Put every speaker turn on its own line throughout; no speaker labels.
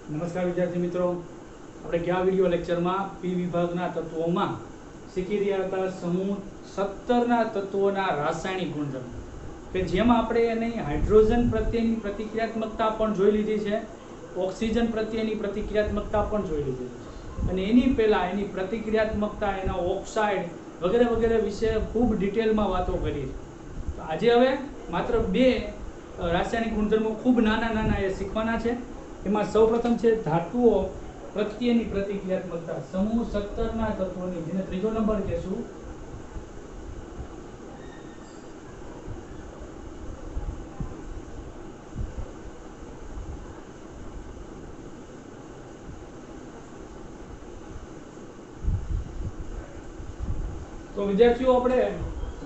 નમસ્કાર વિદ્યાર્થી મિત્રો, આપણે ગયા વિડિયો લેક્ચરમાં પી વિભાગના તત્વોમાં શીખી રહ્યા હતા સમૂહ 17ના તત્વોના રાસાયણિક ગુણધર્મો, કે જેમાં આપણે એની હાઇડ્રોજન પ્રત્યેની પ્રતિક્રિયાત્મકતા પણ જોઈ લીધી છે, ઓક્સિજન પ્રત્યેની પ્રતિક્રિયાત્મકતા પણ જોઈ લીધી છે, અને એની પહેલાં એની પ્રતિક્રિયાત્મકતા, એના ઓક્સાઇડ વગેરે વગેરે વિશે ખૂબ ડિટેલમાં વાતો કરી છે. તો આજે હવે માત્ર બે રાસાયણિક ગુણધર્મો ખૂબ નાના એ શીખવાના છે. એમાં સૌપ્રથમ છે ધાતુઓ પ્રત્યેની પ્રતિક્રિયાત્મકતા, સમૂહ 17ના તત્વોની, જેને ત્રીજો નંબર કહેશું. તો વિદ્યાર્થીઓ, આપણે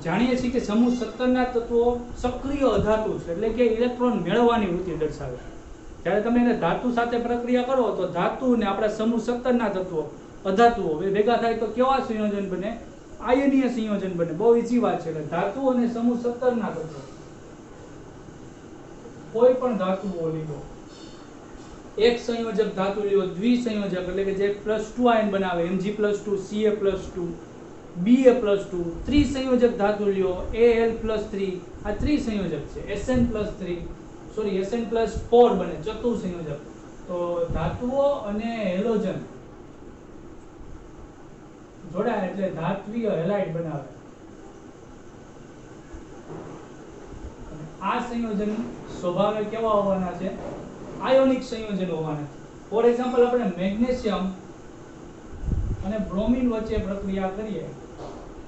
જાણીએ છીએ કે સમૂહ 17ના તત્વો સક્રિય અધાતુ છે, એટલે કે ઇલેક્ટ્રોન મેળવવાની વૃત્તિ દર્શાવે છે. જ્યારે તમે એને ધાતુ સાથે પ્રક્રિયા કરો તો ધાતુ ને આપણા સમૂહ 17ના તત્વો અધાતુઓ ભેગા થાય તો કેવા સંયોજન બને? આયનીય સંયોજન બને. બહુ ઈઝી વાત છે. ધાતુ અને સમૂહ 17ના તત્વો, કોઈ પણ ધાતુઓ લીધો, એક સંયોજક ધાતુ લ્યો, દ્વિસંયોજક એટલે કે જે +2 આયન બનાવે, Mg+2 Ca+2 Ba+2, ત્રિસંયોજક ધાતુ લ્યો, Al+3, આ ત્રિસંયોજક છે. Sn+4 બને, ચતુસંયોજક. તો ધાતુઓ અને હેલોજન જોડાય એટલે ધાત્વિય હેલાઇડ બનાવે. આ સંયોજન સ્વભાવે કેવા હોવાના છે? આયોનિક સંયોજન હોવાના છે. ફોર એક્ઝામ્પલ, આપણે મેગ્નેશિયમ અને બ્રોમિન વચ્ચે પ્રક્રિયા કરીએ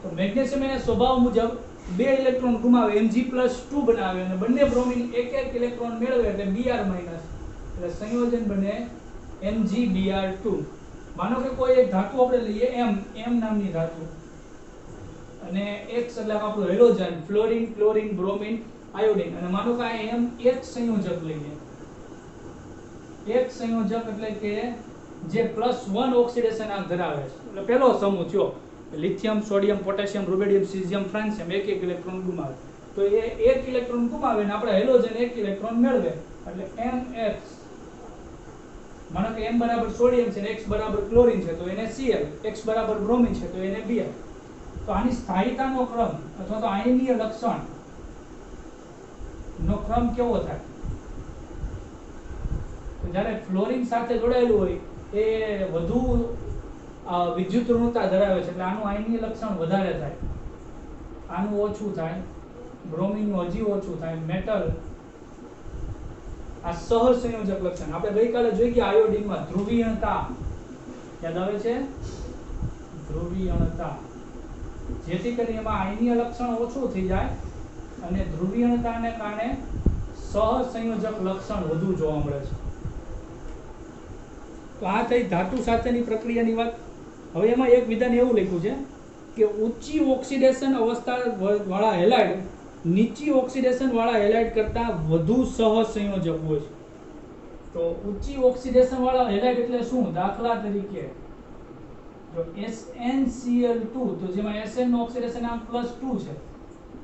તો મેગ્નેશિયમ એના સ્વભાવ મુજબ 2 ઇલેક્ટ્રોન ગુમાવે, Mg+2 બનાવે, અને બંને બ્રોમિન એક ઇલેક્ટ્રોન મેળવે એટલે Br-, એટલે સંયોજન બને MgBr2. માનો કે કોઈ એક ધાતુ આપણે લઈએ, M નામની ધાતુ, અને X એટલે આપણું halogen, fluorine, chlorine, bromine, iodine, અને માનો કે આ M એક સંયોજક લઈએ. એક સંયોજક એટલે કે જે +1 ઓક્સિડેશન આંક ધરાવે છે. એટલે પહેલો સમૂહ થયો, લિથિયમ, સોડિયમ, પોટેશિયમ, રૂબેડિયમ, સીઝિયમ, ફ્રાન્સિયમ, એક ઇલેક્ટ્રોન ગુમાવે. તો એ એક ઇલેક્ટ્રોન ગુમાવે ને આપણે હેલોજન એક ઇલેક્ટ્રોન મેળવે એટલે MX. માનો કે M બરાબર સોડિયમ છે ને X બરાબર ક્લોરીન છે તો એને Cl, X બરાબર બ્રોમિન છે તો એને Br. તો આની સ્થાયીતાનો ક્રમ અથવા તો આયનીય લક્ષણ નો ક્રમ કેવો થાય? તો જ્યારે ફ્લોરિન સાથે જોડાયેલું હોય એ વધુ વિદ્યુત ઋણતા ધરાવે છે, એટલે આનું આયનીય લક્ષણ વધારે થાય, આનું ઓછું થાય, બ્રોમિનનું હજી ઓછું થાય, મેટલ. આ સહસંયોજક લક્ષણ આપણે ગઈકાલે જોઈ ગયા આયોડિનમાં ધ્રુવીયણતા, યાદ આવે છે? ધ્રુવીયણતા, જેથી કરીને એમાં આયનીય લક્ષણ ઓછું થઈ જાય અને ધ્રુવીયણતાને કારણે સહસંયોજક લક્ષણ વધુ જોવા મળે છે. તો આ થઈ ધાતુ સાથેની પ્રક્રિયાની વાત. હવે એમાં એક વિધાન એવું લખ્યું છે કે ઊંચી ઓક્સિડેશન અવસ્થા વાળા હેલાઇડ નીચી ઓક્સિડેશન વાળા હેલાઇડ કરતા વધુ સહસંયોજક હોય છે. તો ઊંચી ઓક્સિડેશન વાળા હેલાઇડ એટલે શું? દાખલા તરીકે જો SnCl2, તો જેમાં Sn નો ઓક્સિડેશન આંક +2 છે,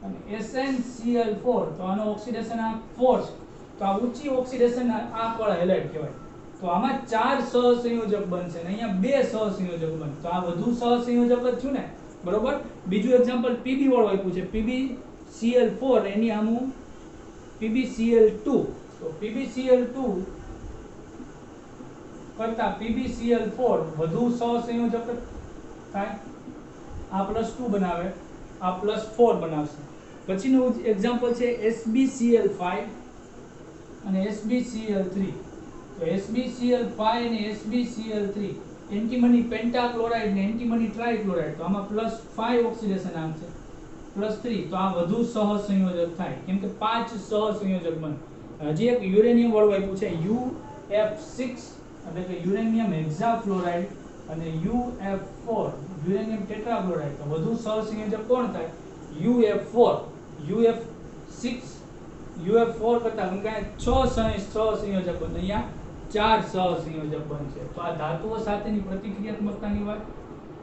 અને SnCl4 તો આનો ઓક્સિડેશન આંક 4 છે. તો આ ઊંચી ઓક્સિડેશન આંક વાળા હેલાઇડ કહેવાય. તો આમાં 4 સહસંયોજક બનશે ને અહીંયા 2 સહસંયોજક બનશે. તો આ વધુ સહસંયોજક જ થયું ને, બરોબર? બીજું એક્ઝામ્પલ Pb વાળું આપ્યું છે, PbCl4 એની આમું PbCl2. તો PbCl2 કરતા PbCl4 વધુ સહસંયોજક થાય. આ +2 બનાવે, આ +4 બનાવશે. પછીનું એક્ઝામ્પલ છે SbCl5 અને SbCl3. તો SbCl5 અને SbCl3 એન્ટીમની પેન્ટાક્લોરાઇડ ને એન્ટીમની ટ્રાઇક્લોરાઇડ, તો આમાં +5 ઓક્સિડેશન આંક છે, +3. તો આ વધુ સહસંયોજક થાય, કેમ કે 5 સહસંયોજક બને. હજી એક યુરેનિયમ વાળું આપ્યું છે, UF6 એટલે કે યુરેનિયમ હેક્સાફ્લોરાઇડ, અને UF4 યુરેનિયમ ટેટ્રાફ્લોરાઇડ. તો વધુ સહસંયોજક કોણ થાય? UF4. UF6 UF4 કરતા કારણ કે 6 સહસંયોજક બને, અહીંયા 4 સહસંયોજક બનશે. તો આ ધાતુઓ સાથેની પ્રતિક્રિયાત્મકતાની વાત.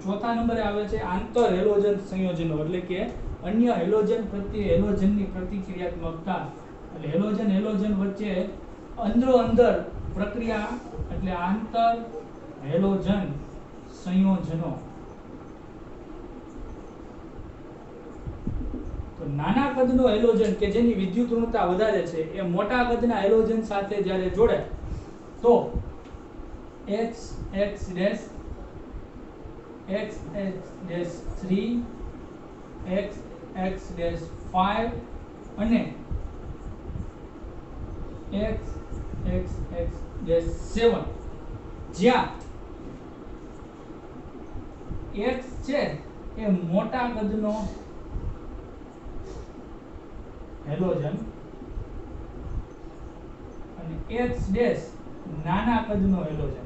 ચોથા નંબરે આવે છે આંતર હેલોજન સંયોજનો, એટલે કે અન્ય હેલોજન પ્રત્યે હેલોજનની પ્રતિક્રિયાત્મકતા. એટલે હેલોજન વચ્ચે અંદરો અંદર પ્રક્રિયા એટલે આંતર હેલોજન સંયોજનો. તો નાના કદનો હેલોજન કે જેની વિદ્યુત ઋણતા વધારે છે એ મોટા કદના હેલોજન સાથે જ્યારે જોડે તો XX' XX'3 XX'5 અને XX'7 જ્યાં X છે એ મોટા કદનો હેલોજન અને X' નાના કદનો હેલોજન.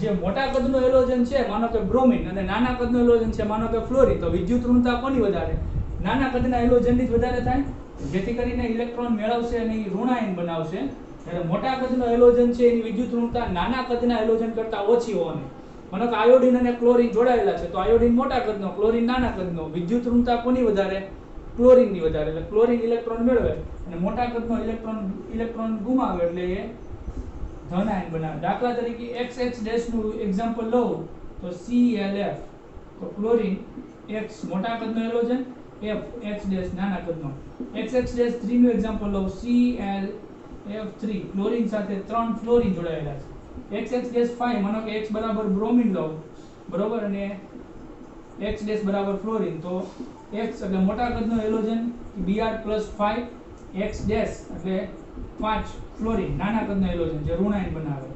જે મોટા કદનો હેલોજન છે માનો કે બ્રોમિન અને નાના કદનો હેલોજન છે માનો કે ફ્લોરિન, તો વિદ્યુત ઋણતા કોની વધારે? નાના કદના હેલોજનની જ વધારે થાય, જેથી કરીને ઇલેક્ટ્રોન મેળવશે અને એ ઋણાયન બનાવશે. જ્યારે મોટા કદનો હેલોજન છે એની વિદ્યુત ઋણતા નાના કદના હેલોજન કરતા ઓછી હોવાની. માનો કે આયોડિન અને ક્લોરીન જોડાયેલા છે તો આયોડિન મોટા કદનો, ક્લોરીન નાના કદનો. વિદ્યુત ઋણતા કોની વધારે? ક્લોરીનની વધારે. એટલે ક્લોરીન ઇલેક્ટ્રોન મેળવે અને મોટા કદનો ઇલેક્ટ્રોન ગુમાવે એટલે એ ધન આયન બનાવે. દાખલા તરીકે XX' નું એક્ઝામ્પલ લઉં તો ClF, તો ક્લોરીન X મોટા કદનો હેલોજન, F X' નાના કદનો. XX'3 નું એક્ઝામ્પલ લઉં ClF3, ક્લોરીન સાથે 3 ફ્લોરીન જોડાયેલા છે. XX'5 માનો કે X બરાબર બ્રોમિન લઉં, બરોબર, અને X' બરાબર ફ્લોરીન, તો X એટલે મોટા કદનો હેલોજન Br+5, X' એટલે 5 ફ્લોરીન નાના કદનો હેલોજન જે ઋણાયન બનાવે,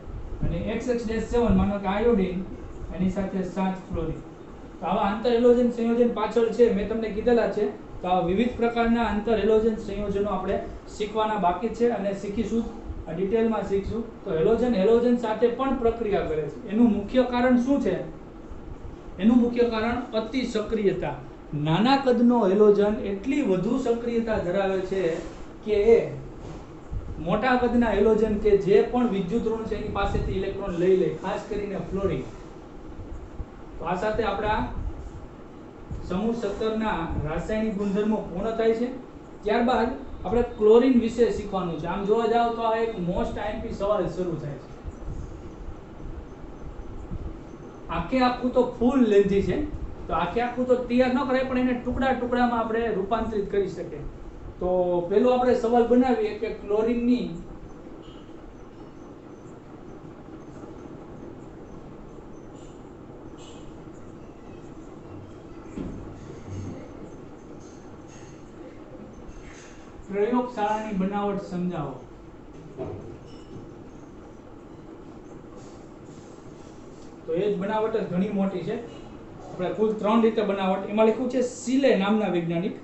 અને XX'7 માનો કે આયોડિન એની સાથે 7 ફ્લોરીન. તો આવા આંતર હેલોજન સંયોજન પાછળ છે મેં તમને કીધેલા છે. તો આ વિવિધ પ્રકારના આંતર હેલોજન સંયોજનો આપણે શીખવાના બાકી છે અને શીખીશું, ડિટેલમાં શીખશું. તો હેલોજન સાથે પણ પ્રક્રિયા કરે છે. એનું મુખ્ય કારણ શું છે? એનું મુખ્ય કારણ અતિ સક્રિયતા. નાના કદનો હેલોજન એટલી વધુ સક્રિયતા ધરાવે છે કે એ મોટા કદના હેલોજન કે જે પણ વિદ્યુત ઋણ છે એની પાસેથી ઇલેક્ટ્રોન લઈ લે, ખાસ કરીને ફ્લોરિન. તો આ સાથે આપણા સમૂહ 17 ના રાસાયણિક ગુણધર્મો પૂર્ણ થાય છે. ત્યારબાદ આપણે ક્લોરીન વિશે શીખવાનું છે. આમ જોવા જાવ તો આ એક મોસ્ટ આઈએમપી સવાલ શરૂ થાય છે. આખું તો ફૂલ લેન્થી છે, તો આખું તો તૈયાર ન કરાય પણ એને ટુકડામાં આપણે રૂપાંતરિત કરી શકીએ. તો પહેલો આપણે સવાલ બનાવીએ કે ક્લોરીનની પ્રયોગશાળાની બનાવટ સમજાવો. તો એ જ બનાવટ જ ઘણી મોટી છે. આપણે કુલ 3 રીતે બનાવટ. એમાં લખ્યું છે સીલે નામના વૈજ્ઞાનિક.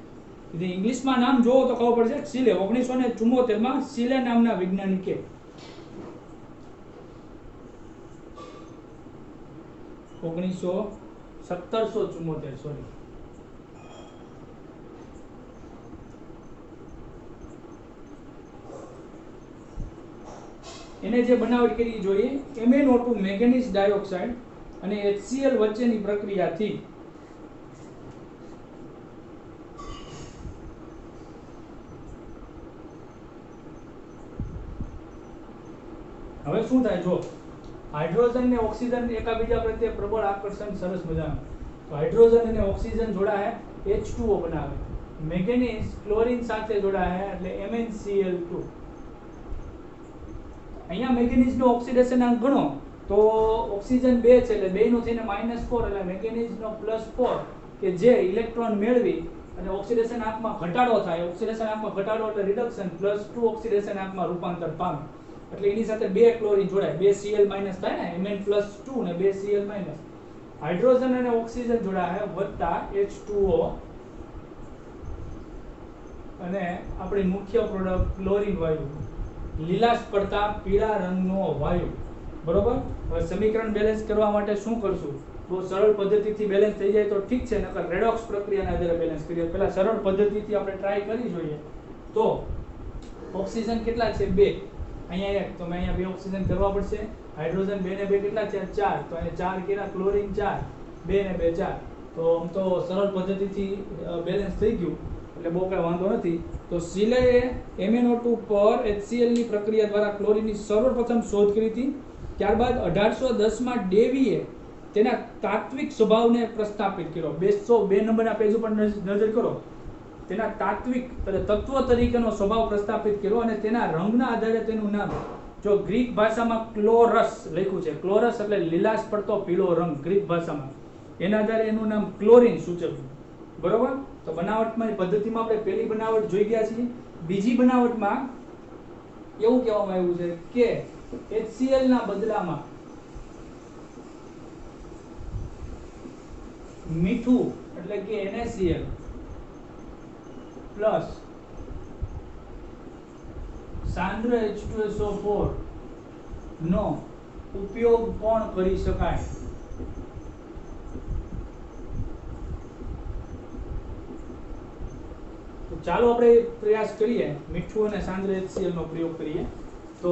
ઇંગ્લિશમાં નામ જોવો તો ખબર પડશે. સીલે 1974 માં સીલે નામના વૈજ્ઞાનિકે 1774 સોરી એને જે બનાવટ કરી જોઈએ MnO2 મેંગેનીઝ ડાયોક્સાઇડ અને HCl વચ્ચેની પ્રક્રિયાથી હવે શું થાય? જો હાઇડ્રોજન અને ઓક્સિજન એકબીજા પ્રત્યે પ્રબળ આકર્ષણ, સરસ મજાનું. તો હાઇડ્રોજન અને ઓક્સિજન જોડાય H2O બનાવે. મેંગેનીઝ ક્લોરીન સાથે જોડાય એટલે MnCl2. અહીંયા મેંગેનીઝ નો ઓક્સિડેશન અંક ગણો તો ઓક્સિજન 2 છે એટલે 2 નો થઈને -4 એટલે મેંગેનીઝ નો +4 કે જે ઇલેક્ટ્રોન મેળવી અને ઓક્સિડેશન આંકમાં ઘટાડો થાય. ઓક્સિડેશન આંકમાં ઘટાડો એટલે રિડક્શન, +2 ઓક્સિડેશન આંકમાં રૂપાંતર પામે. એટલે એની સાથે 2 ક્લોરીન જોડાય, 2 Cl- થાય ને, Mn+2 ને 2 Cl-. હાઇડ્રોજન અને ઓક્સિજન જોડાય વત્તા H2O અને આપણી મુખ્ય પ્રોડક્ટ ક્લોરીન વાયુ, લીલાશ પડતા પીળા રંગનો વાયુ. બરોબર. હવે સમીકરણ બેલેન્સ કરવા માટે શું કરશું? બહુ સરળ પદ્ધતિથી બેલેન્સ થઈ જાય તો ઠીક છે, નકર રેડોક્સ પ્રક્રિયાના આધારે બેલેન્સ કરીએ. પહેલા સરળ પદ્ધતિથી આપણે ટ્રાય કરી જોઈએ. તો ઓક્સિજન કેટલા છે? 2. અહીંયા 1, તો મેં અહીંયા 2 ઓક્સિજન કરવા પડશે. હાઇડ્રોજન 2 ને 2 કેટલા છે? 4. તો અહીંયા 4 કેરા, ક્લોરીન 4, 2 ને 2 4. તો આમ તો સરળ પદ્ધતિથી બેલેન્સ થઈ ગયું. એટલે બહુ કાંઈ વાંધો નથી. તો શિલેએ MnO2 પર HCl ની પ્રક્રિયા દ્વારા ક્લોરીનની સર્વપ્રથમ શોધ કરી હતી. ત્યારબાદ 1810 માં ડેવીએ તેના તાત્વિક સ્વભાવને પ્રસ્થાપિત કર્યો. 202 નંબરના પેજ ઉપર નજર કરો. તેના તાત્વિક એટલે તત્વ તરીકેનો સ્વભાવ પ્રસ્થાપિત કર્યો અને તેના રંગના આધારે તેનું નામ, જો ગ્રીક ભાષામાં ક્લોરસ લખ્યું છે, ક્લોરસ એટલે લીલાશ પડતો પીળો રંગ ગ્રીક ભાષામાં, એના આધારે એનું નામ ક્લોરીન સૂચવ્યું. બરોબર. તો બનાવટમાં પદ્ધતિમાં આપણે પહેલી બનાવટ જોઈ ગયા છીએ. બીજી બનાવટમાં એવું કહેવામાં આવ્યું છે કે HCl ના બદલામાં મીઠું એટલે કે NaCl પ્લસ સાંદ્ર H2SO4 નો ઉપયોગ પણ કરી શકાય. તો ચાલો આપણે પ્રયાસ કરીએ મીઠું અને સાંદ્ર HCl નો પ્રયોગ કરીએ. તો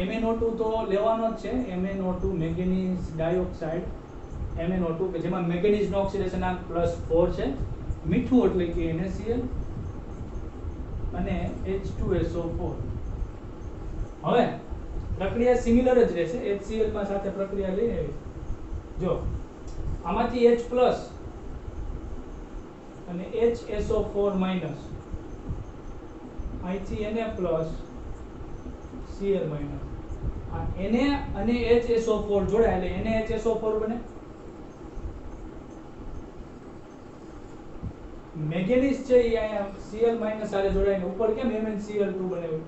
MnO2 તો લેવાનો જ છે. MnO2 મેંગેનીઝ ડાયોક્સાઇડ MnO2 કે જેમાં મેંગેનીઝનો ઓક્સિડેશનાંક +4 છે. મીઠું એટલે કે NaCl અને H2SO4. હવે પ્રક્રિયા સિમિલર જ રહેશે. HCl માં સાથે પ્રક્રિયા લઈ આવી. જો આમાંથી H+ અને HSO4- અહીંથી Na+ Cl-. આ Na અને HSO4 જોડાય એટલે NaHSO4 બને. મેંગેનીઝ છે એ અહીંયા Cl- સાથે જોડાઈને ઉપર કેમ MnCl2 બનાવ્યું,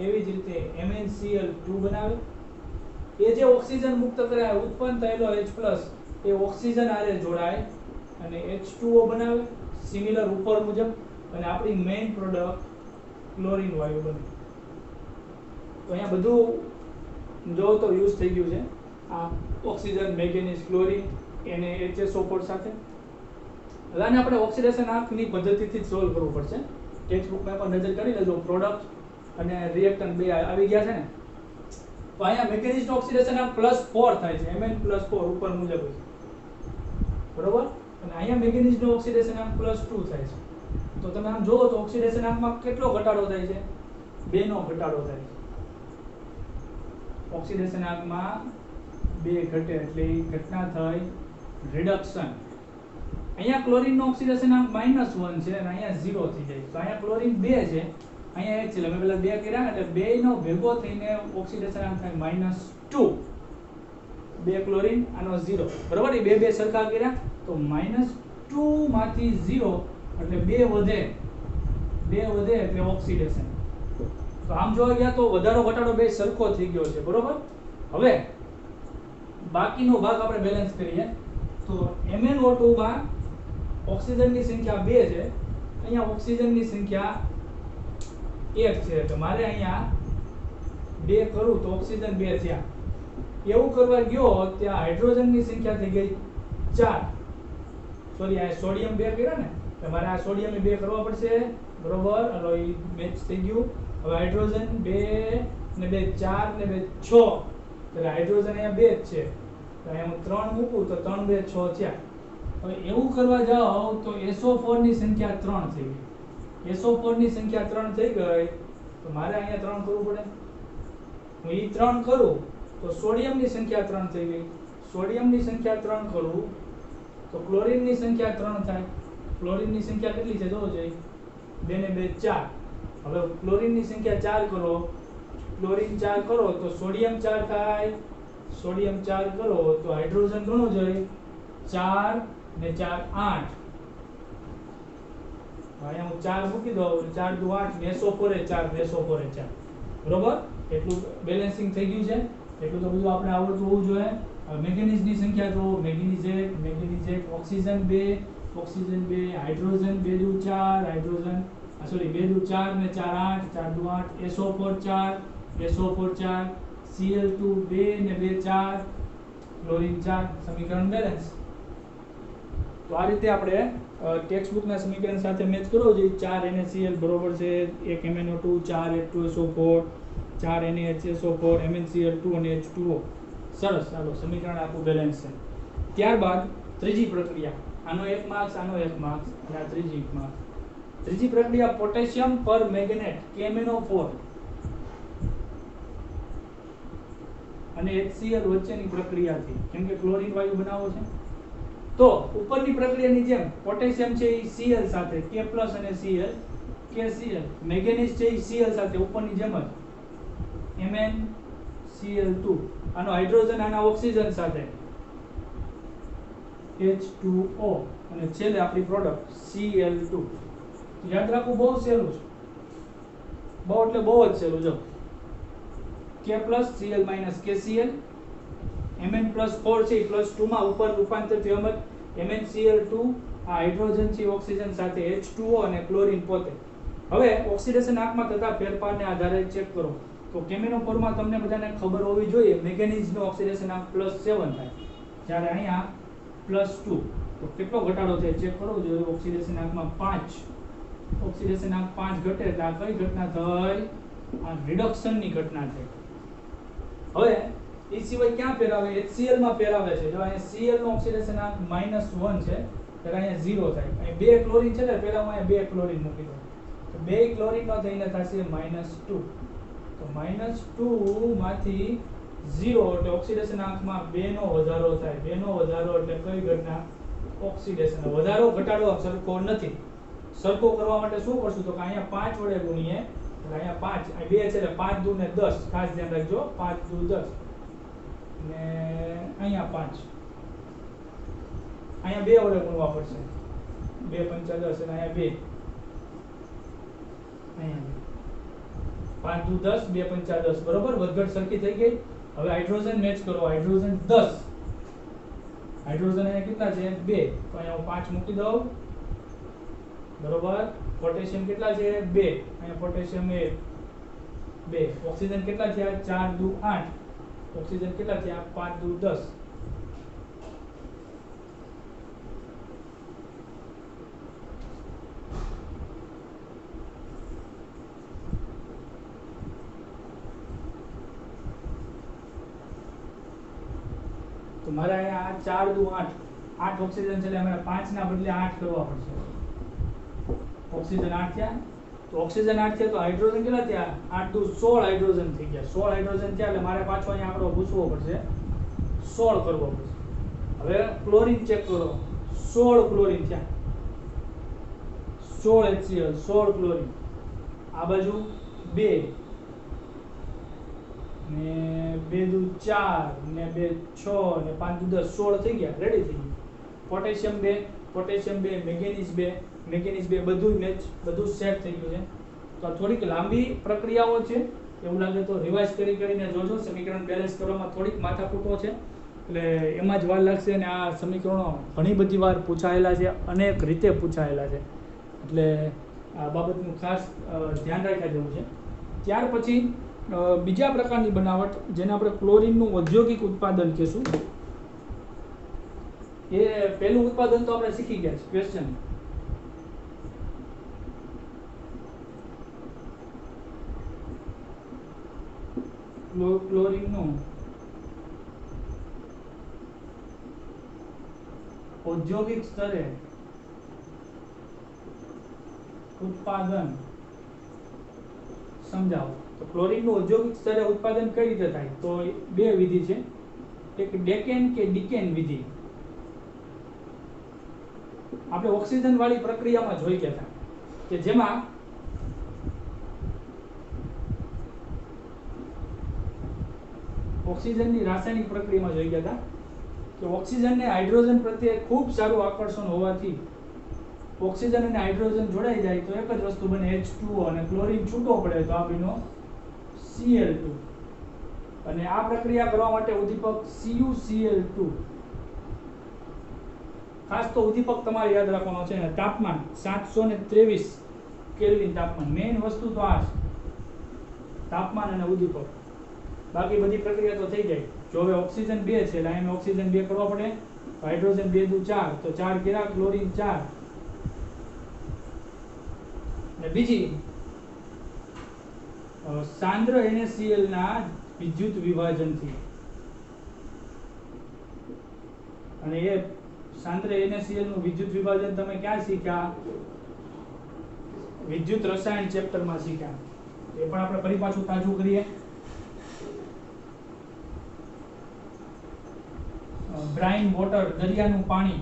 એવી જ રીતે MnCl2 બનાવે. એ જે ઓક્સિજન મુક્ત કરે ઉત્પન્ન થયેલો H+ એ ઓક્સિજન આરે જોડાય અને H2O બનાવે સિમિલર ઉપર મુજબ, અને આપણી મેઇન પ્રોડક્ટ ક્લોરીન વાયુ બને. તો અહીંયા બધું જો તો યુઝ થઈ ગયું છે આ ઓક્સિજન, મેંગેનીઝ, ક્લોરીન એને HSO4 સાથે. હવે આને આપણે ઓક્સિડેશન આંકની પદ્ધતિથી જ સોલ્વ કરવું પડશે. ટેક્સ્ટ બુકમાં પણ નજર કરી લેજો. પ્રોડક્ટ અને રિએક્ટન્ટ બે આવી ગયા છે ને. તો અહીંયા મેંગેનીઝનો ઓક્સિડેશન આંક +4 થાય છે. Mn+4 ઉપર મુજબ છે. બરોબર. અને અહીંયા મેંગેનીઝનો ઓક્સિડેશન આંક +2 થાય છે. તો તમે આમ જોવો તો ઓક્સિડેશન આંકમાં કેટલો ઘટાડો થાય છે? 2 નો ઘટાડો થાય છે. ઓક્સિડેશન આંકમાં 2 ઘટે એટલે એ ઘટના થઈ રિડક્શન. અહીંયા ક્લોરીનનો ઓક્સિડેશન આંક -1 છે અને અહીંયા 0 થઈ જાય. તો અહીંયા ક્લોરીન 2 છે, અહીંયા 1 છે. અમે પેલા 2 કર્યા એટલે 2 નો ભેગો થઈને ઓક્સિડેશન આંક થાય -2. 2 ક્લોરીન આનો 0. બરોબર. એ 2 સરખા કર્યા તો -2 માંથી 0 એટલે 2 વધે. 2 વધે એટલે ઓક્સિડેશન. તો આમ જોવા ગયા તો વધારો ઘટાડો બે સરખો થઈ ગયો છે. બરોબર. હવે બાકીનો ભાગ આપણે બેલેન્સ કરીએ. તો MnO2 માં ઓક્સિજનની સંખ્યા 2 છે, અહીંયા ઓક્સિજનની સંખ્યા 1 છે. તો મારે અહીંયા 2 કરું તો ઓક્સિજન 2 થયા. એવું કરવા ગયો ત્યાં હાઇડ્રોજનની સંખ્યા થઈ ગઈ 4. સોરી, આ સોડિયમ 2 કર્યા ને, તમારે આ સોડિયમ 2 કરવા પડશે. બરોબર. હલો, એ મેચ થઈ ગયું. હવે હાઇડ્રોજન 2 ને 2 4 ને 2 6. એટલે હાઇડ્રોજન અહીંયા 2 જ છે. તો અહીંયા હું 3 મૂકું તો 3 2 6 થયા. હવે એવું કરવા જાઓ તો SO4 ની સંખ્યા 3 થઈ ગઈ. SO4 ની સંખ્યા 3 થઈ ગઈ તો મારે અહીંયા 3 કરવું પડે. હું ઈ 3 કરું તો સોડિયમની સંખ્યા 3 થઈ ગઈ. સોડિયમની સંખ્યા 3 કરું તો ક્લોરીનની સંખ્યા 3 થાય. ક્લોરીનની સંખ્યા કેટલી છે જોવો જોઈએ. 2 ને 2 4. હવે ક્લોરીનની સંખ્યા 4 કરો, ક્લોરીન 4 કરો તો સોડિયમ 4 થાય. સોડિયમ 4 કરો તો હાઇડ્રોજન ઘણો જોઈએ. 4 ને 4 8. અહીંયા હું 4 મૂકી દઉં. 4 દુ 8 ને SO4 એ 4 SO4 એ 4. બરોબર. એટલું બેલેન્સિંગ થઈ ગયું છે. એટલું તો બધું આપણે આવડતું હોવું જોઈએ. મેંગેનીઝની સંખ્યા તો મેંગેનીઝ 1, ઓક્સિજન 2, ઓક્સિજન 2, હાઇડ્રોજન 2 દુ 4, હાઇડ્રોજન સોરી 2 દુ 4 ને 4 8, 4 દુ 8, SO4 4, SO4 4, Cl2 2 ને 2 4, ક્લોરીન 4. સમીકરણ બેલેન્સ. તો આ રીતે આપણે ટેક્સ્ટ બુકના સમીકરણ સાથે મેચ કરવો જોઈએ. 4 NaCl બરોબર છે 1 MnO2, 4 H2SO4, 4 NaHSO4, MnCl2 અને H2O. સરસ. ચાલો, સમીકરણ આખું બેલેન્સ છે. ત્યારબાદ ત્રીજી પ્રક્રિયા. આનો 1 માર્ક્સ, આનો 1 માર્ક્સ અને આ ત્રીજી માર્ક્સ. ત્રીજી પ્રક્રિયા પોટેશિયમ પર મેગ્નેટ KMnO4 અને HCl વચ્ચેની પ્રક્રિયાથી, કેમ કે ક્લોરીન વાયુ બનાવો છે. તો ઉપરની પ્રક્રિયાની જેમ પોટેશિયમ છે એ Cl સાથે K+ અને Cl KCl, મેંગેનીઝ છે એ Cl સાથે ઉપરની જેમ જ MnCl2, આનો હાઇડ્રોજન આના ઓક્સિજન સાથે H2O, અને છેલ્લે આપણી પ્રોડક્ટ Cl2. યાદ રાખવું બહુ સહેલું છે, બહુ એટલે બહુ જ સહેલું. જો K+ Cl - KCl, Mn+4 છે +2 માં ઉપર રૂપાંતર થયું એમ MnCl2, આ હાઇડ્રોજન છે ઓક્સિજન સાથે H2O અને ક્લોરીન પોતે. હવે ઓક્સિડેશન આંકમાં થતા ફેરફારને આધારે ચેક કરો. તો KMnO4 માં તમને બધાને ખબર હોવી જોઈએ મેંગેનીઝ નો ઓક્સિડેશન આંક +7 થાય, જ્યારે અહીંયા +2. તો કેટલો ઘટાડો થાય ચેક કરો. જો ઓક્સિડેશન આંકમાં 5, ઓક્સિડેશન આંક 5 ઘટે એટલે આ કઈ ઘટના થઈ? આ રિડક્શન ની ઘટના થઈ. હવે એ સિવાય ક્યાં ફેરવે? HCl માં ફેરવે છે. જો અહીંયા Cl નો ઓક્સિડેશન આંક -1 છે, ત્યારે અહીંયા 0 થાય. અહીં 2 ક્લોરીન છે ને, પહેલા હું અહીંયા 2 ક્લોરીન મૂકી દઉં. તો 2 ક્લોરીન નો થઈને થશે -2. તો -2 માંથી 0 એટલે ઓક્સિડેશન આંકમાં 2 નો વધારો થાય. 2 નો વધારો એટલે કઈ ઘટના? ઓક્સિડેશન. વધારો ઘટાડો સરખો નથી. સરખો કરવા માટે શું કરશું? તો કે અહીંયા 5 વડે ગુણીએ, એટલે અહીંયા 5, આ 2 છે એટલે 5 દુ ને 10, ખાસ ધ્યાન રાખજો. 5 દુ 10 ને અહીંયા 5, અહીંયા 2 વડે ગુણવા પડશે. 2 પંચા 10 અને અહીંયા 2, અહીંયા 5 દુ 10, 2 પંચા 10, બરોબર. વધઘટ સરખી થઈ ગઈ. હવે હાઇડ્રોજન મેચ કરો. હાઇડ્રોજન 10, હાઇડ્રોજન અહીંયા કેટલા છે? 2. તો અહીંયા હું 5 મૂકી દઉં, બરોબર. પોટેશિયમ કેટલા છે? 2. અહીંયા પોટેશિયમ 2. ઓક્સિજન કેટલા થયા? 4 દુ 8. ઓક્સિજન કેટલા થયા? 5 દુ 10. તો મારે અહીંયા 4 દુ 8, 8 ઓક્સિજન છે એટલે અમારે 5 ના બદલે 8 કરવા પડશે. ઓક્સિજન 8 થયા. તો ઓક્સિજન 8 થયા તો હાઇડ્રોજન કેટલા થયા? 8 દુ 16 હાઇડ્રોજન થઈ ગયા. 16 હાઇડ્રોજન થયા એટલે મારે પાછો અહીંયા આંકડો પૂછવો પડશે, 16 કરવો પડશે. હવે ક્લોરીન ચેક કરો. 16 ક્લોરીન થયા. 16 HCl, 16 ક્લોરીન. આ બાજુ 2 ને 2 દુ 4 ને 2 6 ને 5 દુ 10, 16 થઈ ગયા. રેડી થઈ ગયું. પોટેશિયમ 2, પોટેશિયમ 2, મેંગેનીઝ 2, મેંગેનીઝ 2, બધું મેચ, બધું સેટ થઈ ગયું છે. તો થોડીક લાંબી પ્રક્રિયાઓ છે, એવું લાગે તો રિવાઇઝ કરીને જોજો. સમીકરણ બેલેન્સ કરવામાં થોડીક માથાકૂટો છે, એટલે એમાં જ વાર લાગશે. અને આ સમીકરણો ઘણી બધી વાર પૂછાયેલા છે, અનેક રીતે પૂછાયેલા છે, એટલે આ બાબતનું ખાસ ધ્યાન રાખ્યા જેવું છે. ત્યાર પછી બીજા પ્રકારની બનાવટ, જેને આપણે ક્લોરીનનું ઔદ્યોગિક ઉત્પાદન કહીશું. એ પહેલું ઉત્પાદન તો આપણે શીખી ગયા છે. ક્વેશ્ચન ક્લોરીનનું ઔદ્યોગિક સ્તરે ઉત્પાદન સમજાવો. તો ક્લોરીનનું ઔદ્યોગિક સ્તરે ઉત્પાદન કઈ રીતે થાય? તો બે વિધિ છે. એક ડેકેન કે ડિકેન વિધિ. આપણે ઓક્સિજન વાળી પ્રક્રિયામાં જોઈ ગયા હતા કે જેમાં ઓક્સિજનની રાસાયણિક પ્રક્રિયામાં જોઈ ગયા હતા કે ઓક્સિજનને હાઇડ્રોજન પ્રત્યે ખૂબ સારું આકર્ષણ હોવાથી ઓક્સિજન અને હાઇડ્રોજન જોડાઈ જાય તો એક જ વસ્તુ બને, H2O, અને ક્લોરીન છૂટો પડે તો આ બન્યો Cl2. અને આ પ્રક્રિયા કરવા માટે ઉદ્દીપક CuCl2. ખાસ તો ઉદ્દીપક તમારે યાદ રાખવાનો છે. તાપમાન 723 કેલ્વિન તાપમાન. મેઇન વસ્તુ તો આ છે, તાપમાન અને ઉદ્દીપક. બાકી બધી પ્રક્રિયા તો થઈ જાય. જો હવે ઓક્સિજન 2 છે એટલે અહીંયા ઓક્સિજન 2 કરવા પડે. હાઇડ્રોજન 2 દુ 4, તો 4 કર્યા, ક્લોરીન 4. અને બીજી સાંદ્ર NaCl ના વિદ્યુત વિભાજનથી, અને એ સાંદ્ર NaCl નું વિદ્યુત વિભાજન તમે ક્યાં શીખ્યા? વિદ્યુત રસાયણ ચેપ્ટરમાં શીખ્યા, એ પણ આપણે ફરી પાછું તાજું કરીએ. બ્રાઇન વોટર, દરિયાનું પાણી.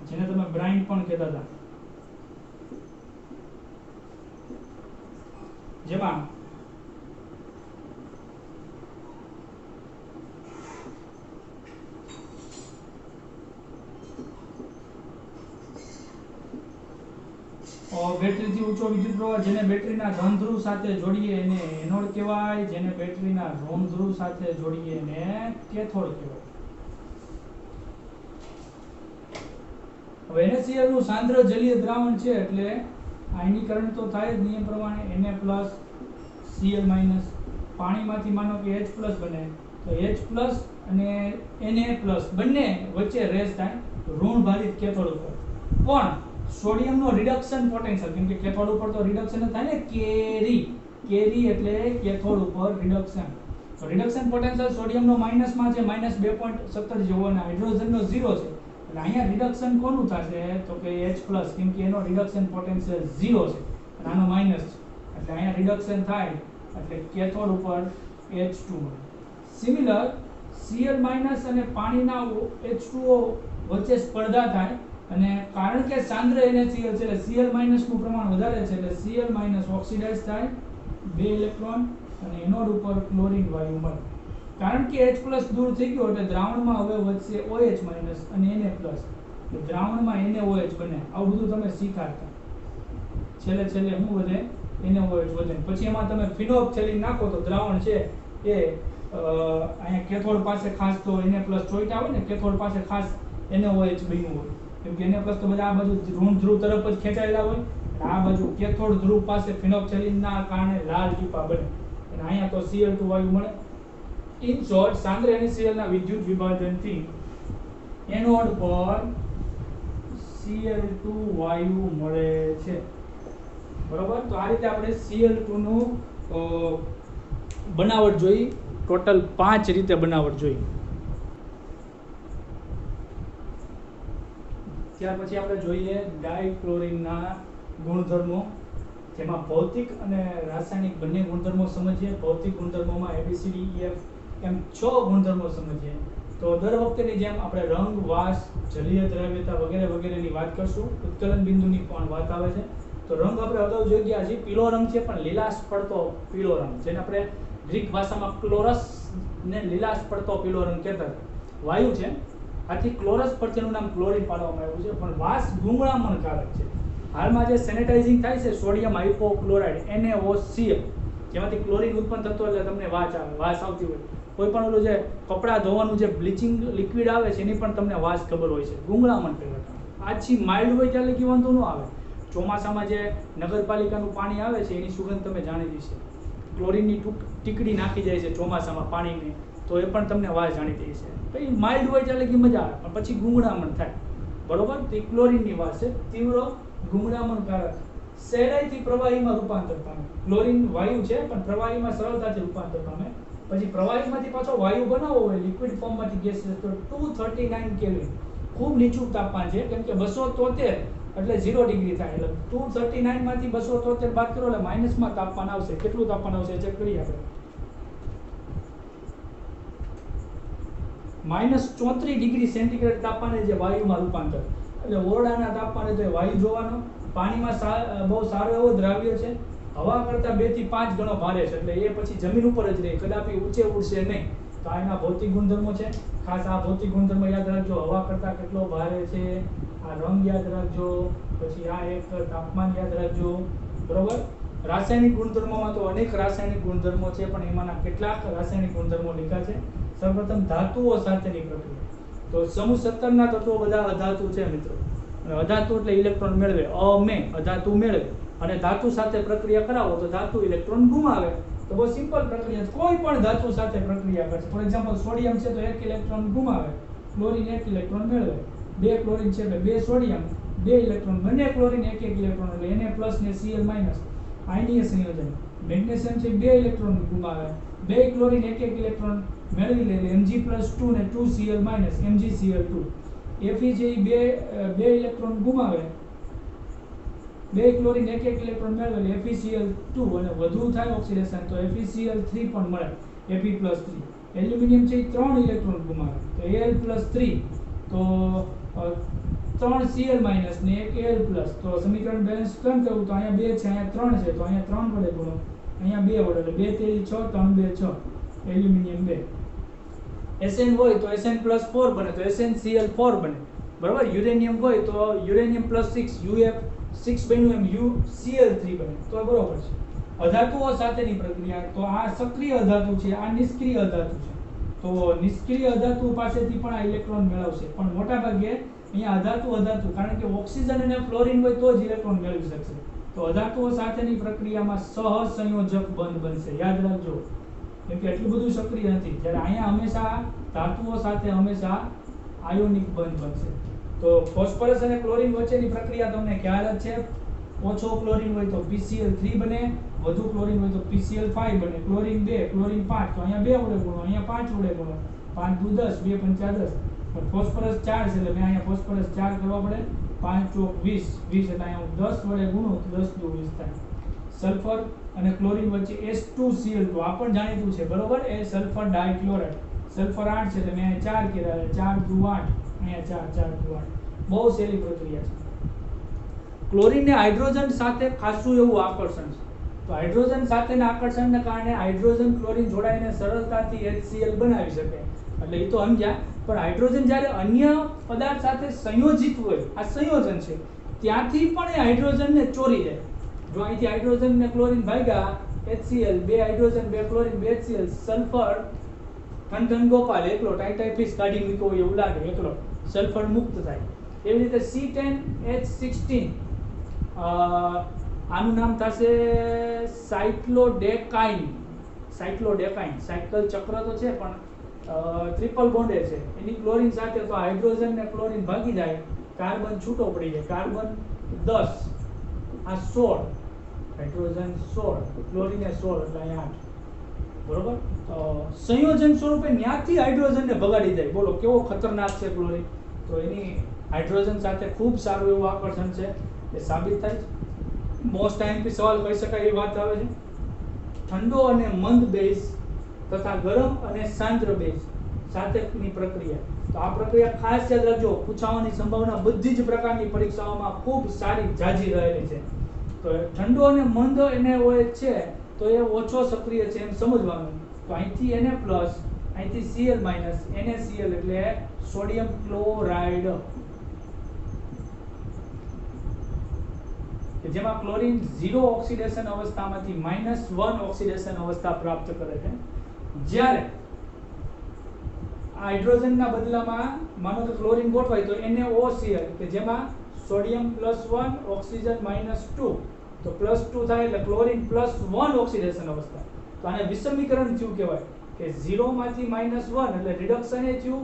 જેને તમે બ્રાઇન પણ કહેતા હતા, જેમાં બેટરીથી ઊંચો વિદ્યુત પ્રવાહ જેને બેટરીના ધન ધ્રુવ સાથે જોડીએ એને એનોડ કહેવાય, જેને બેટરીના ઋણ ધ્રુવ સાથે જોડીએ એને કેથોડ કહેવાય. હવે NaCl નું સાંદ્ર જલીય દ્રાવણ છે એટલે આયનીકરણ તો થાય જ નિયમ પ્રમાણે. Na+ Cl-, પાણીમાંથી માનો કે H+ બને તો H+ અને Na+ બંને વચ્ચે રેસ થાય ઋણ ભારિત કેથોડ ઉપર. પણ સોડિયમનો રિડક્શન પોટેન્શિયલ, કેમ કે કેથોડ ઉપર તો રિડક્શન થાય ને, કેરી એટલે કેથોડ ઉપર રિડક્શન. તો રિડક્શન પોટેન્શિયલ સોડિયમનો માઈનસમાં છે, -2.17 જેવો, અને હાઇડ્રોજનનો 0 છે. એટલે અહીંયા રિડક્શન કોનું થશે તો કે H+, કેમ કે એનો રિડક્શન પોટેન્શિયલ 0 છે અને આનો માઈનસ છે. એટલે અહીંયા રિડક્શન થાય એટલે કેથોડ ઉપર H2 મળે. સિમિલર Cl- અને પાણીના H2O વચ્ચે સ્પર્ધા થાય, અને કારણ કે સાંદ્ર NaCl છે એટલે Cl- નું પ્રમાણ વધારે છે એટલે Cl- ઓક્સિડાઇઝ થાય, 2 ઇલેક્ટ્રોન, અને એનોડ ઉપર ક્લોરીન વાયુ મળે. કારણ કે H+ દૂર થઈ ગયો એટલે દ્રાવણમાં હવે વધશે OH- અને Na+. દ્રાવણમાં NaOH બને. આવું બધું તમે શીખાડતા. છેલ્લે શું વધે? NaOH વધે. પછી એમાં તમે ફિનોપ્થેલિન નાખો તો દ્રાવણ છે એ અહીંયા કેથોડ પાસે ખાસ તો Na+ ચોઈટા હોય ને, કેથોડ પાસે ખાસ NaOH બન્યું હોય, કેમ કે Na+ તો બધા આ બાજુ ઋણ ધ્રુવ તરફ જ ખેંચાયેલા હોય. આ બાજુ કેથોડ ધ્રુવ પાસે ફિનોપ્થેલિનના કારણે લાલ ટીપા બને, અને અહીંયા તો Cl2 વાયુ મળે. ઇન શોર્ટ, સાંદ્ર NaCl ના વિદ્યુત વિભાજનથી એનોડ પર Cl2 વાયુ મળે છે. બરોબર? તો આ રીતે આપણે Cl2 નું બનાવટ જોઈ. ટોટલ 5 રીતે બનાવટ જોઈ. ત્યાર પછી આપણે જોઈએ ડાયક્લોરિનના ગુણધર્મો, જેમાં ભૌતિક અને રાસાયણિક બંને ગુણધર્મો સમજીએ. ભૌતિક ગુણધર્મોમાં ABCD EF એમ 6 ગુણધર્મો સમજીએ. તો દર વખતેની જેમ આપણે રંગ, વાસ, જલીય દ્રવ્યતા વગેરેની વાત કરશું. ઉત્કલન બિંદુની પણ વાત આવે છે. તો રંગ આપણે અગાઉ જોઈ ગયા છે, પીળો રંગ છે, પણ લીલાશ પડતો પીળો રંગ, જેને આપણે ગ્રીક ભાષામાં ક્લોરસ ને લીલાશ પડતો પીળો રંગ કહેતા. વાયુ છે, આથી ક્લોરસ પરથી નામ ક્લોરીન પાડવામાં આવ્યું છે. પણ વાસ ગુંગળામણકારક છે. હાલમાં જે સેનેટાઇઝિંગ થાય છે સોડિયમ હાઇપોક્લોરાઇડ NaOCl, જેમાંથી ક્લોરીન ઉત્પન્ન થતો એટલે તમને વાસ આવતી હોય. કોઈ પણ ઓલું જે કપડાં ધોવાનું જે બ્લીચિંગ લિક્વિડ આવે છે એની પણ તમને વાસ ખબર હોય છે, ગુંગળામણ કહેવાય. આછી માઇલ્ડ હોય ત્યારે કે વાંધો ન આવે. ચોમાસામાં જે નગરપાલિકાનું પાણી આવે છે એની સુગંધ તમે જાણેલી છે. ક્લોરીનની ટીકડી નાખી જાય છે ચોમાસામાં પાણીની, તો એ પણ તમને વાસ જાણીતી છે. પછી માઇલ્ડ હોય ત્યારે કે મજા આવે, પણ પછી ગુંગળામણ થાય. બરોબર? તો એ ક્લોરીનની વાસ છે. તીવ્ર ગુંગળામણકારક, સહેલાઈથી પ્રવાહીમાં રૂપાંતર પામે. ક્લોરીન વાયુ છે પણ પ્રવાહીમાં સરળતાથી રૂપાંતર પામે. પછી પ્રવાહીમાંથી પાછો વાયુ બનાવવો હોય લિક્વિડ ફોર્મમાંથી ગેસ, તો 239 કેલ્વિન ખૂબ નીચું તાપમાન છે, કેમ કે 273 એટલે 0 ડિગ્રી થાય. એટલે 239 માંથી 273 બાદ કરો એટલે માઇનસમાં તાપમાન આવશે. કેટલું તાપમાન આવશે ચેક કરીએ આપણે. -34 ડિગ્રી સેન્ટીગ્રેડ તાપમાને જે વાયુમાં રૂપાંતર. એટલે ઓરડાના તાપમાને તો વાયુ જોવાનો. પાણીમાં બહુ સારો એવો દ્રાવ્ય છે, હવા કરતાં 2 થી 5 ગણો ભારે છે, એટલે એ પછી જમીન ઉપર જ રહે, કદાપી ઊંચે ઉડશે નહીં. તો આના ભૌતિક ગુણધર્મો છે. ખાસ આ ભૌતિક ગુણધર્મો યાદ રાખજો. હવા કરતાં કેટલો ભારે છે, આ રંગ યાદ રાખજો, પછી આ એક તાપમાન યાદ રાખજો. બરોબર? રાસાયણિક ગુણધર્મોમાં તો અનેક રાસાયણિક ગુણધર્મો છે, પણ એમાંના કેટલાક રાસાયણિક ગુણધર્મો લખ્યા છે. સૌપ્રથમ ધાતુઓ સાથેની પ્રક્રિયા. તો સમૂહ 17 ના તત્વો બધા અધાતુ છે મિત્રો. અને અધાતુ એટલે ઇલેક્ટ્રોન મેળવે, અધાતુ મેળવે, અને ધાતુ સાથે પ્રક્રિયા કરાવો તો ધાતુ ઇલેક્ટ્રોન ગુમાવે. તો બહુ સિમ્પલ પ્રક્રિયા છે. કોઈ પણ ધાતુ સાથે પ્રક્રિયા કરશે, ફોર એક્ઝામ્પલ સોડિયમ છે તો 1 ઇલેક્ટ્રોન ગુમાવે, ક્લોરીન 1 ઇલેક્ટ્રોન મેળવે. બે ક્લોરીન છે એટલે બે સોડિયમ, બે ઇલેક્ટ્રોન, બંને ક્લોરીન એક એક ઇલેક્ટ્રોન એટલે Na પ્લસ ને Cl માઇનસ આયનીય સંયોજન. મેગ્નેશિયમ છે બે ઇલેક્ટ્રોન ગુમાવે, બે ક્લોરીન એક એક ઇલેક્ટ્રોન મેળવી લે એટલે Mg+2 ને 2Cl માઇનસ MgCl2. Fe છે એ બે ઇલેક્ટ્રોન ગુમાવે, બે ક્લોરીન એક એક ઇલેક્ટ્રોન મેળવે એટલે FeCl2 અને વધુ થાય ઓક્સિડેશન તો FeCl3 પણ મળે, Fe+3. એલ્યુમિનિયમ છે એ 3 ઇલેક્ટ્રોન ગુમાવે તો Al+3 તો 3 Cl માઇનસ ને 1 Al+, તો સમીકરણ બેલેન્સ કેમ કરવું તો અહીંયા 2 છે અહીંયા 3 છે તો અહીંયા 3 વડે ગુણો, અહીંયા 2 વડે એટલે 2 તેરી 6 3 2 6 એલ્યુમિનિયમ 2. Sn હોય તો Sn+4 બને તો SnCl4 બને, બરાબર. યુરેનિયમ હોય તો યુરેનિયમ +6 UF6 બન્યું એમ UCl3 બને તો બરોબર છે. અધાતુઓ સાથેની પ્રક્રિયા તો આ સક્રિય અધાતુ છે, આ નિષ્ક્રિય અધાતુ છે. તો નિષ્ક્રિય અધાતુ પાસેથી પણ આ ઇલેક્ટ્રોન મેળવશે, પણ મોટા ભાગે અહીંયા અધાતુ કારણ કે ઓક્સિજન અને ફ્લોરિન હોય તો જ ઇલેક્ટ્રોન મેળવી શકશે. તો અધાતુઓ સાથેની પ્રક્રિયામાં સહસંયોજક બંધ બનશે, યાદ રાખજો, કેમ કે એટલું બધું સક્રિય નથી. જ્યારે અહીંયા હંમેશા ધાતુઓ સાથે હંમેશા આયોનિક બંધ બનશે. તો ફોસ્ફરસ અને ક્લોરીન વચ્ચેની પ્રક્રિયા તમને ખ્યાલ જ છે. ઓછો ક્લોરીન હોય તો PCl3 બને, વધુ ક્લોરીન હોય તો PCl5 બને. ક્લોરીન 2 ક્લોરીન 5 તો અહીંયા 2 વડે ગુણો, અહીંયા 5 વડે ગુણો, 5 દુ 10 2 5 10. પણ ફોસ્ફરસ 4 છે એટલે મેં અહીંયા ફોસ્ફરસ 4 કરવા પડે, 5 ચોક 20 20 એટલે અહીંયા હું 10 વડે ગુણું તો 10 દુ 20 થાય. સલ્ફર અને ક્લોરીન વચ્ચે H2Cl2 આ પણ જાણીતું છે, બરોબર. એ સલ્ફર ડાઇક્લોરાઇડ, સલ્ફર 8 છે એટલે મેં અહીંયા 4 કર્યા, 4 દુ 8 અહીંયા 4 4 દુ 8. બહુ સહેલી પ્રક્રિયા છે. ક્લોરીન ને હાઇડ્રોજન સાથે ખાસું એવું આકર્ષણ છે. તો હાઇડ્રોજન સાથેના આકર્ષણને કારણે હાઇડ્રોજન ક્લોરીન જોડાઈને સરળતાથી HCl બનાવી શકે, એટલે એ તો સમજ્યા. પણ હાઇડ્રોજન જ્યારે અન્ય પદાર્થ સાથે સંયોજિત હોય, આ સંયોજન છે, ત્યાંથી પણ એ હાઇડ્રોજનને ચોરી જાય. જો અહીંથી હાઇડ્રોજન ને ક્લોરીન ભાગ્યા HCl, બે હાઇડ્રોજન બે ક્લોરીન બે HCl, સલ્ફર ઠન ગોપાલ એકલો ટાઈ ફિશ કાઢી મૂક્યો હોય એવું લાગે, એકલો સલ્ફર મુક્ત થાય. એવી રીતે C10H16 આનું નામ થશે સાયક્લોડેકાઇન. સાયકલ ચક્ર તો છે પણ ટ્રિપલ બોન્ડે છે. એની ક્લોરીન સાથે તો હાઇડ્રોજન ને ક્લોરીન ભાગી જાય, કાર્બન છૂટો પડી જાય. કાર્બન 10 આ 16, હાઇડ્રોજન 16, ક્લોરીન 16 એટલે અહીંયા 8, બરોબર. સંયોજન સ્વરૂપે ન્યાથી હાઇડ્રોજન ને ભગાડી જાય. બોલો કેવો ખતરનાક છે ક્લોરીન. તો એની હાઇડ્રોજન સાથે ખૂબ સારું એવું આકર્ષણ છે, એ સાબિત થાય છે. મોસ્ટ ટાઈમથી સવાલ કહી શકાય એ વાત આવે છે. ઠંડો અને મંદ બેઝ તથા ગરમ અને સાંદ્ર બેઝ સાથેની પ્રક્રિયા. તો આ પ્રક્રિયા ખાસ યાદ રાખજો, પૂછાવાની સંભાવના બધી જ પ્રકારની પરીક્ષાઓમાં ખૂબ સારી જાજી રહેલી છે. તો ઠંડો અને મંદ એને હોય છે તો એ ઓછો સક્રિય છે એમ સમજવાનું. તો અહીંથી Na+, અહીંથી Cl માઇનસ, NaCl એટલે સોડિયમ ક્લોરાઇડ, જેમાં ક્લોરીન 0 ઓક્સિડેશન અવસ્થામાંથી -1 ઓક્સિડેશન અવસ્થા પ્રાપ્ત કરે છે. જ્યારે હાઇડ્રોજનના બદલામાં માનો કે ક્લોરીન ગોઠવાય તો NaOCl કે જેમાં સોડિયમ +1 ઓક્સિજન -2 તો +2 થાય એટલે ક્લોરીન +1 ઓક્સિડેશન અવસ્થા. તો આને વિષમીકરણ થયું કહેવાય કે 0 માંથી -1 એટલે રિડક્શન એ થયું,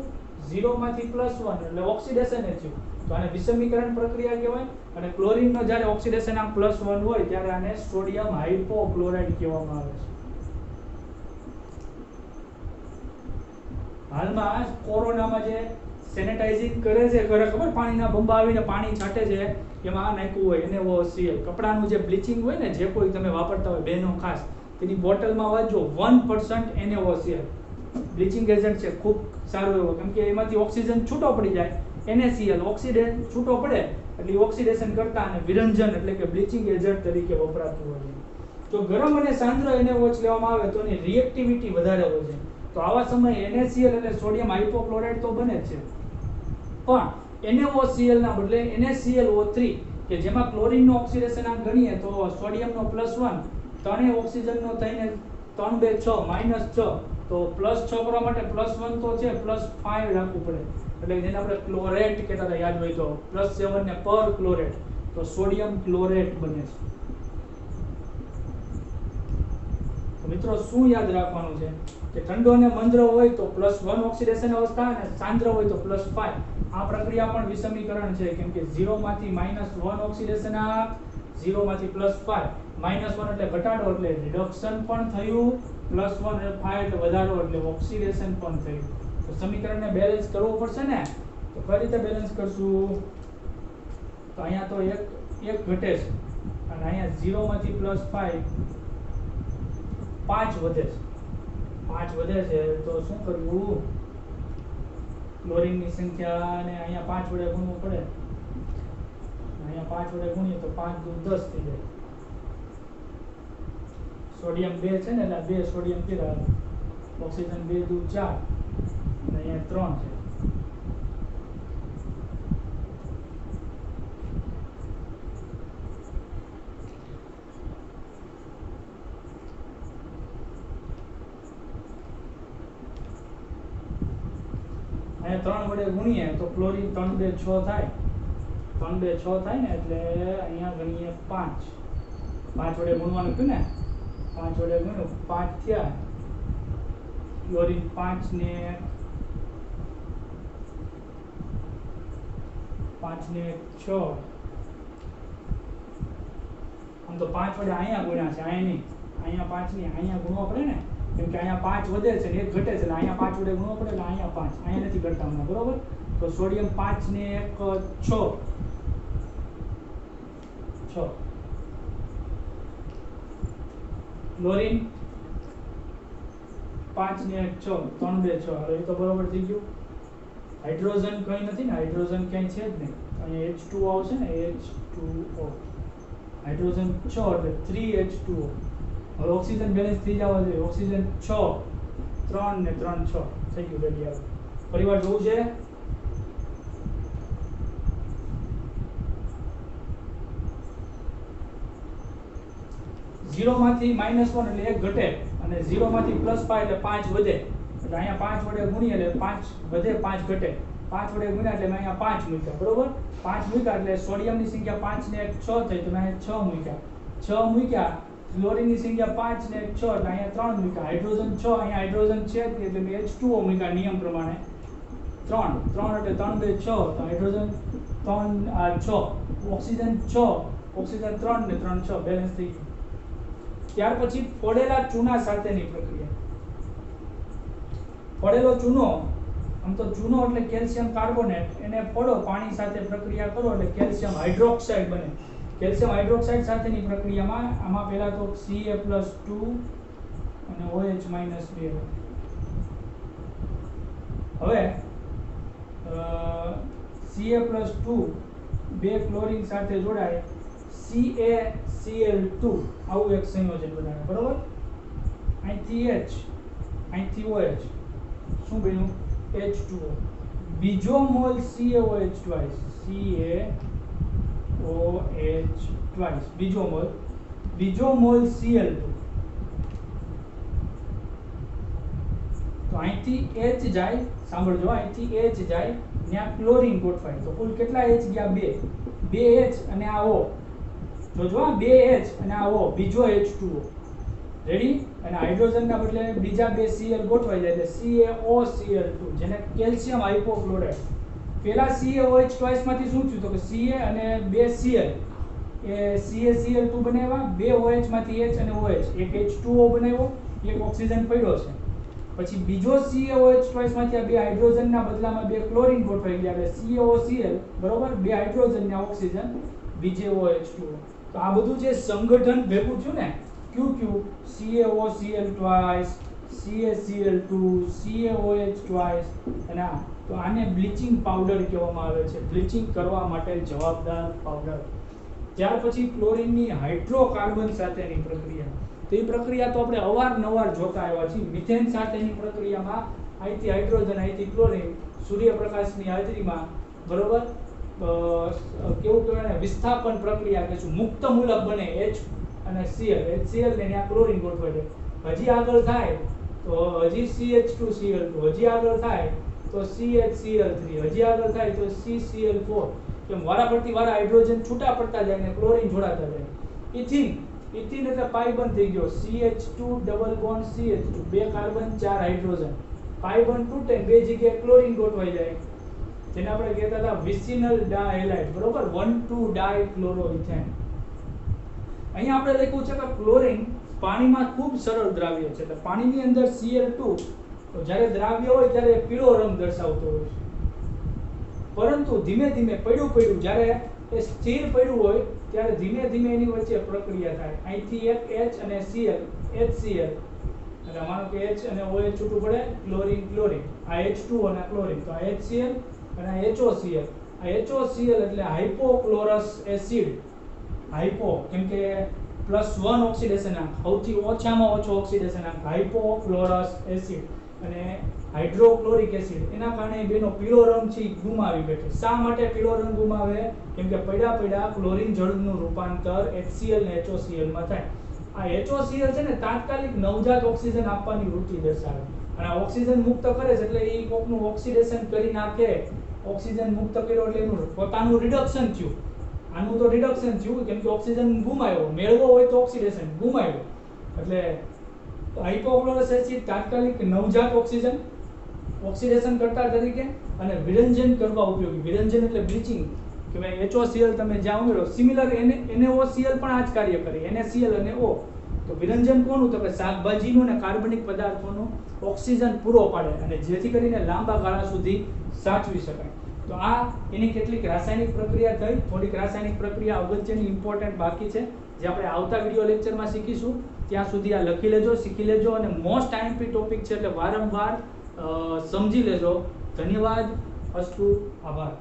0 માંથી +1 એટલે ઓક્સિડેશન એ થયું. તો આને વિષમીકરણ પ્રક્રિયા કહેવાય. અને ક્લોરીનનો જ્યારે ઓક્સિડેશન આમ +1 હોય ત્યારે આને સોડિયમ હાઇપોક્લોરાઇડ કહેવામાં આવે છે. હાલમાં કોરોનામાં જે સેનેટાઇઝિંગ કરે છે, ખબર પાણીના બંબા આવીને પાણી છાંટે છે, એમાં આ નાખ્યું હોય NaOCl. કપડાનું જે બ્લીચિંગ હોય ને, જે કોઈ તમે વાપરતા હોય બહેનો ખાસ, તેની બોટલમાં વાંચજો 1% NaOCl બ્લીચિંગ એજન્ટ છે, ખૂબ સારું એવું, કેમ કે એમાંથી ઓક્સિજન છૂટો પડી જાય. NaCl ઓક્સિડેશન છૂટો પડે એટલે ઓક્સિડેશન કરતા અને વિરંજન એટલે કે બ્લીચિંગ એજન્ટ તરીકે વપરાતું હોય છે. જો ગરમ અને સાંદ્ર NaOH લેવામાં આવે તો એની રિએક્ટિવિટી વધારે હોય છે. તો આવા સમયે NaCl એટલે સોડિયમ હાઇપોક્લોરાઇડ તો બને જ છે, પણ NaOCl ના બદલે NaClO3 કે જેમાં ક્લોરીનનો ઓક્સિડેશન આંક ગણીએ તો સોડિયમનો +1, ત્રણે ઓક્સિજનનો થઈને 3 2 6 -6, તો +6 કરવા માટે +1 તો છે, +5 રાખવું પડે. એટલે જેને આપણે ક્લોરેટ કહેતા હતા, યાદ હોય તો +7 ને પર ક્લોરેટ, તો સોડિયમ ક્લોરેટ બને છે. તો મિત્રો શું યાદ રાખવાનું છે કે ઠંડો અને મંદ્ર હોય તો +1 ઓક્સિડેશન અવસ્થા અને સાંદ્ર હોય તો +5. આ પ્રક્રિયા પણ વિષમીકરણ છે કેમ કે 0 માંથી -1 ઓક્સિડેશન આપ 0 માંથી +5 -1 એટલે ઘટાડો એટલે રિડક્શન પણ થયું +1 એટલે 5 એટલે વધારો એટલે ઓક્સિડેશન પણ થયું તો સમીકરણને બેલેન્સ કરવું પડશે ને તો કઈ રીતે બેલેન્સ કરશું તો અહીંયા તો એક ઘટે છે અને અહીંયા 0 માંથી +5 5 વધે છે 5 વધે છે તો શું કરવું ક્લોરીનની સંખ્યા ને અહીંયા 5 વડે ગુણવું પડે અહીંયા 5 વડે ગુણીએ તો 5 દુ 10 થઈ જાય સોડિયમ 2 છે ને એટલે 2 સોડિયમ કેટલા ઓક્સિજન 2 દુ 4 અને અહીંયા 3 છે અહીંયા 3 વડે ગુણીએ તો ક્લોરીન 3 2 6 થાય 3 2 6 થાય ને એટલે અહીંયા ગણીએ 5 વડે ગુણવાનું થયું ને 5 વડે ગુણ્યું 5 થયા ક્લોરીન 5 ને 6 આમ તો 5 વડે અહીંયા ગુણ્યા છે અહીંયા 5 ની અહીંયા ગુણવા પડે ને કેમ કે અહીંયા 5 વધે છે ને 1 ઘટે છે એટલે અહીંયા 5 વડે ગુણવા પડે એટલે અહીંયા 5 અહીંયા નથી ઘટતા હમણાં બરોબર તો સોડિયમ 5 ને 1 6 ક્લોરીન 5 ને 1 6 3 2 6 હવે તો બરોબર થઈ ગયું હાઇડ્રોજન કઈ નથી ને હાઇડ્રોજન ક્યાંય છે જ નહીં અહીંયા H2O આવશે ને H2O હાઇડ્રોજન 6 એટલે 3H2O હવે ઓક્સિજન બેલેન્સ થઈ જવા જોઈએ ઓક્સિજન 6 3 ને 3 6 થઈ ગયું રેડી આવે પરિવાર જોવું છે 0 માંથી -1 એટલે 1 ઘટે અને 0 માંથી +5 એટલે 5 વધે એટલે અહીંયા 5 વડે ગુણીએ એટલે 5 વધે 5 ઘટે 5 વડે ગુણ્યા એટલે મેં અહીંયા 5 મૂક્યા બરોબર 5 મૂક્યા એટલે સોડિયમની સંખ્યા 5 ને 1 6 થઈ તો મેં અહીંયા 6 મૂક્યા ક્લોરીનની સંખ્યા 5 ને 1 6 એટલે અહીંયા 3 મૂક્યા હાઇડ્રોજન 6 અહીંયા હાઇડ્રોજન છે એટલે મેં H2O મૂક્યા નિયમ પ્રમાણે 3 એટલે 3 2 6 તો હાઇડ્રોજન 6 ઓક્સિજન 6 ઓક્સિજન 3 ને 3 6 બેલેન્સ થઈ ગયું ત્યાર પછી ફોડેલા ચૂના સાથેની પ્રક્રિયા ફોડેલો ચૂનો આમ તો ચૂનો એટલે કેલ્શિયમ કાર્બોનેટ એને ફોડો પાણી સાથે પ્રક્રિયા કરો એટલે કેલ્શિયમ હાઇડ્રોક્સાઇડ બને કેલ્શિયમ હાઇડ્રોક્સાઇડ સાથેની પ્રક્રિયામાં આમાં પહેલા તો Ca+2 અને OH- 2 હવે Ca+2 બે ક્લોરીન સાથે જોડાય CaCl2 આવું એક સંયોજન બનાવે બરોબર અહીંથી H અહીંથી OH શું બન્યું H2O બીજો મોલ CaOH twice બીજો મોલ Cl2 તો અહીંથી H જાય સાંભળજો અહીંથી H જાય ત્યાં ક્લોરીન ગોઠવાય તો કુલ કેટલા H ગયા 2 H અને આ O જોજો 2 H અને આ O બીજો H2O રેડી અને હાઇડ્રોજનના બદલે બીજા બે Cl ગોઠવાઈ જાય એટલે CaOCl2 જેને કેલ્શિયમ હાઇપોક્લોરાઇડ પેલા CaOH twice માંથી શું થયું તો કે Ca અને બે Cl એ CaCl2 બનાવ્યા બે OH માંથી H અને OH એક H2O બનાવ્યો એક ઓક્સિજન પડ્યો છે પછી બીજો CaOH twice માંથી આ બે હાઇડ્રોજનના બદલામાં બે ક્લોરીન ગોઠવાઈ ગયા એટલે CaOCl બરોબર બે હાઇડ્રોજન ને ઓક્સિજન બીજે OH2O તો આ બધું જે સંગઠન ભેગું થયું ને QQ CaOCl twice CaCl2 CaOH twice અને આ તો આને બ્લીચિંગ પાવડર કહેવામાં આવે છે બ્લીચિંગ કરવા માટે જવાબદાર પાવડર ત્યાર પછી ક્લોરીનની હાઇડ્રોકાર્બન સાથેની પ્રક્રિયા તો એ પ્રક્રિયા તો આપણે અવારનવાર જોતા આવ્યા છીએ મિથેન સાથેની પ્રક્રિયામાં અહીંથી હાઇડ્રોજન અહીંથી ક્લોરીન સૂર્યપ્રકાશની હાજરીમાં બરોબર કેવું કહેવાય વિસ્થાપન પ્રક્રિયા કહેશું મુક્ત મૂલક બને H અને Cl HCl ને ત્યાં ક્લોરીન ગોઠવાય છે હજી આગળ થાય તો હજી CH2Cl2 હજી આગળ થાય તો CHCl3 હજી આગળ થાય તો CCl4 કેમ વારાફરતી વારા હાઇડ્રોજન છૂટા પડતા જાય ને ક્લોરીન જોડાતા જાય ઇથિન એટલે પાઈ બંધ થઈ ગયો CH2 ડબલ બોન્ડ CH2 બે કાર્બન ચાર હાઇડ્રોજન પાઈ બંધ તૂટે બે જગ્યાએ ક્લોરીન ગોઠવાઈ જાય જેને આપણે કહેતા હતા વિસિનલ ડાયહેલાઇડ, બરોબર, 1,2-ડાયક્લોરોઇથેન. અહીંયા આપણે લખ્યું છે કે ક્લોરીન પાણીમાં ખૂબ સરળ દ્રાવ્ય છે. એટલે પાણીની અંદર Cl2 તો જ્યારે દ્રાવ્ય હોય ત્યારે પીળો રંગ દર્શાવતો હોય છે, પરંતુ ધીમે ધીમે પડ્યું જ્યારે એ સ્થિર પડ્યું હોય ત્યારે ધીમે ધીમે એની વચ્ચે પ્રક્રિયા થાય. અહીંથી એક H અને Cl, HCl, એટલે માનો કે H અને OH છૂટું પડે, ક્લોરીન ક્લોરીન, આ H2 અને ક્લોરીન, તો આ HCl અને આ HOCl. આ HOCl એટલે હાઇપોક્લોરસ એસિડ. હાઇપો કેમ કે +1 ઓક્સિડેશન આંક, સૌથી ઓછામાં ઓછો ઓક્સિડેશન આંક હાઇપોક્લોરસ એસિડ, અને હાઇડ્રોક્લોરિક એસિડ. એના કારણે બેનો પીળો રંગ છે ગુમાવી બેઠે. શા માટે પીળો રંગ ગુમાવે? કેમ કે પડ્યા ક્લોરીન જળનું રૂપાંતર HCl ને HOCl માં થાય. આ HOCl છે ને તાત્કાલિક નવજાત ઓક્સિજન આપવાની વૃત્તિ દર્શાવે, અને આ ઓક્સિજન મુક્ત કરે છે એટલે એ કોકનું ઓક્સિડેશન કરી નાખે. ઓક્સિજન મુક્ત કર્યો એટલે એનું પોતાનું રિડક્શન થયું. આનું તો રિડક્શન થયું કેમ કે ઓક્સિજન ગુમાવ્યો, મેળવો હોય તો ઓક્સિડેશન ગુમાવ્યો, એટલે હાઇપોક્લોરસ એસિડ તાત્કાલિક નવજાત ઓક્સિડેશન કરતા તરીકે અને વિરંજન કરવા ઉપયોગી. વિરંજન એટલે બ્લીચિંગ, કે ભાઈ HOCl તમે જ્યાં ઉમેરો, સિમિલર NaOCl પણ આ જ કાર્ય કરે, NaCl અને O. તો વિરંજન કોનું? તો કે શાકભાજીનું અને કાર્બનિક પદાર્થોનું ઓક્સિજન પૂરો પાડે, અને જેથી કરીને લાંબા ગાળા સુધી સાચવી શકાય. તો આ એની કેટલીક રાસાયણિક પ્રક્રિયા થઈ. થોડીક રાસાયણિક પ્રક્રિયા અગત્યની ઇમ્પોર્ટન્ટ બાકી છે, જે આપણે આવતા વિડિયો લેક્ચરમાં શીખીશું. ત્યાં સુધી આ લખી લેજો, શીખી લેજો, અને મોસ્ટ IMP ટોપિક છે એટલે વારંવાર સમજી લેજો. ધન્યવાદ. અસ્તુ. આભાર.